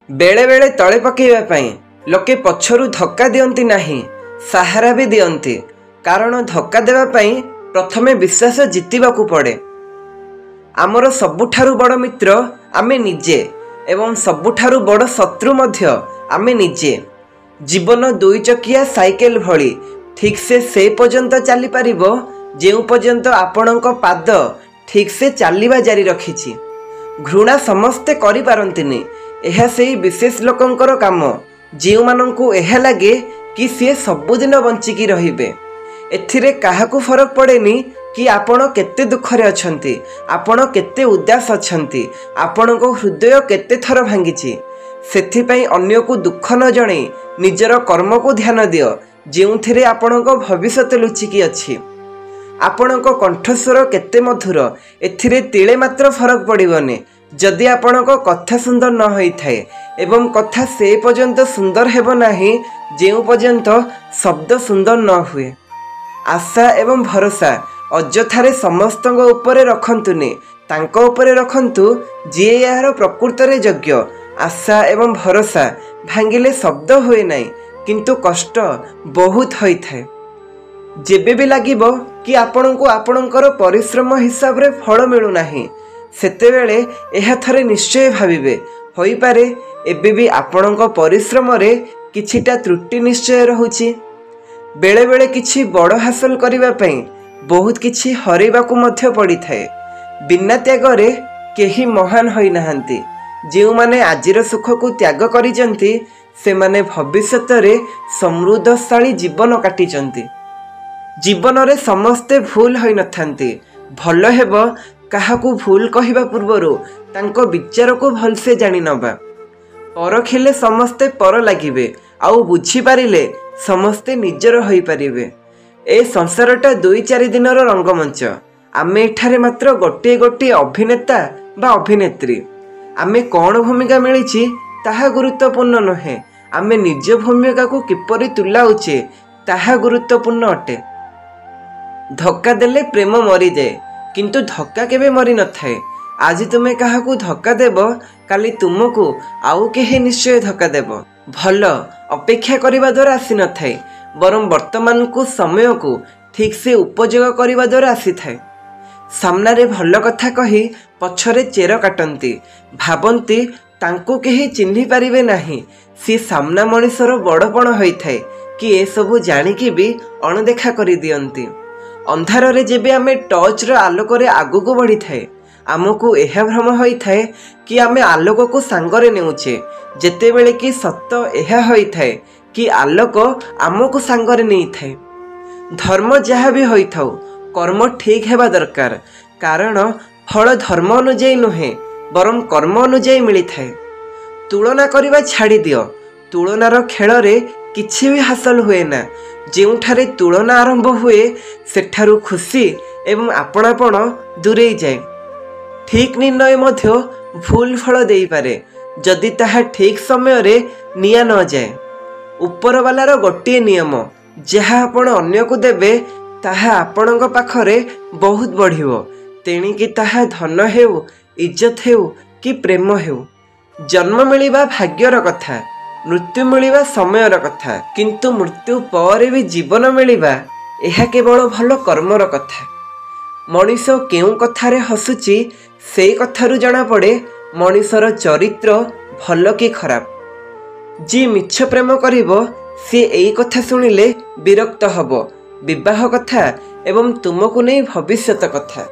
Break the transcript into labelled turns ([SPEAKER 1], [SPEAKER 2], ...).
[SPEAKER 1] बेले बेले तले पकाइवाई लोके पछरु धक्का दियंती नाही, सहारा भी दियंती। कारण धक्का देवाई प्रथमे विश्वास जितिबाकू पड़े। आमर सबुठारु बड़ मित्र आमे निजे एवं सबुठारु बड़ शत्रु मध्य आमे निजे। जीवन दुई चकिया साइकेल भली ठीक से पर्यंत चली पारिबो जेउ पर्यंत आपणक पाद ठीक से चलवा जारी रखिछि। घृणा समस्ते करि पारंतिनि, एहा सेही विशेष लोकंकर काम जेउ मानंकु एहा लागे कि सी सबुदिन बंचिकी रहिबे। एथिरे काहाकू फरक पड़ेनी कि आपण केते दुखरे अछंती, आपण केते उदास अछंती, आपण को हृदय केते थर भांगिछि। सेथिपई अन्य को दुख न जणे निजर कर्म को ध्यान दियो जेउथिरे आपण को भविष्यत लुचिकी अछि। आपण को कंठस्वर केते मधुर, एथिरे तिले मात्र फरक पड़िबने जदि आपण को कथा सुंदर न होई थाए एवं कथा से पर्यंत सुंदर हेबो नाही जेउ पर्यंत शब्द सुंदर न हुए। आशा एवं भरोसा अजथारे समस्त उपरे रखंतुनी, तांको उपरे रखंतु जी यार प्रकृत रे योग्य। आशा एवं भरोसा भांगिले शब्द हुए नाही किंतु कष्ट बहुत होई थाए। जेबे भी लागिबो कि आपणको आपणकर परिश्रम हिसाब रे फल मिलु नाही, सेतेबेले एहा थरे निश्चय भाबिबे होई पारे एबे भी आपणको परिश्रम रे किछिटा त्रुटि निश्चय रहुछि। बेले बेले किछि बड़ हासिल करिबा पई बहुत किछि हरैबाकू मध्य पड़ी थाए। बिना त्याग रे केही महान होई नाहंती। जेउ माने आजिर सुख को त्याग करिजंती से माने भविष्यत रे समृद्धशाली जीवन काटिजंती। जीवन रे समस्ते भूल होई नथांती। भल हेबो काहाकू भूल कहिबा पूर्वरु तांको विचार को भलसे जानि नबा। परखिले समस्ते पर लागिबे, आउ बुझी पारिले समस्ते निजर होई परिबे। ए संसारटा 2-4 दिनर रंगमंच। आमे एठारे मात्र गोटे गोटे अभिनेता बा अभिनेत्री। आमे कौन भूमिका मिलिछि ताहा गुरुत्वपूर्ण नहे, आमे निज भूमिका को किपरि तुलाउछे ताहा गुरुत्वपूर्ण अटे। धक्का देले प्रेम मरी जाए किंतु धक्का केबे मरी न थाए। आज तुमे काहाकू धक्का देब, काली तुमको आउ केही निश्चय धक्का देब। भल अपेक्षा करिबा द्वारा आसी न थाए, बरं वर्तमान को समय को ठीक से उपयोग करिबा द्वारा आसी थाए। सामनारे भल कथा कही पछरे चेर काटंती, भाबंती तांको केही चिन्हि पारिबे नाही। सी सामना मनिषर बड़पण होई थाए कि ए सबु जानिकी भी अणदेखा करि दियंती। अंधार रे जेबे आमे टॉर्च रो आलोक रे आगु को बढ़ी थाए, आमको यह भ्रम होई थाए कि आमे आलोक को सांगरे नेउछे, जेतेबेले कि सत्य यह होई थाए कि आलोक आमको सांगरे नहीं थाए। धर्म जहाँ भी होई थाउ कर्म ठीक हेबा दरकार, कारण फल धर्म अनुଯାयी नुहे बरं कर्म अनुଯାयी मिली थाए। तुलना करिबा छाड़ी दियो, तुलनार खेल रे किछि भी हासिल हुए ना। जेउठारे तुलना आरंभ हुए सेठारु खुशी एवं आपणापण दूरे जाए। ठीक निर्णय मध्य भूल फल देई पारे जदि ताहा ठीक समय रे निया न जाए। ऊपर वालार गोटे नियम, जहाँ आपण अन्य को देबे ताहा आपणक पाखरे बहुत बढ़िबो। तेणिकी ताहा धन हेउ, इज्जत हेउ कि प्रेम हेउ। जन्म मिलिबा भाग्यर कथा, मृत्यु मिलिबा समयर कथा, किंतु मृत्यु पर भी जीवन मिलिबा एहा केवल भल कर्मर कथा। मनीष केउ कथारे हसुची से कथारु जना पड़े मनीषर चरित्र भल कि खराब। जी मिछ प्रेम करिबो सी एई कथा सुनिले विरक्त हबो, विवाह कथा एवं तुमको नहीं भविष्यत कथा।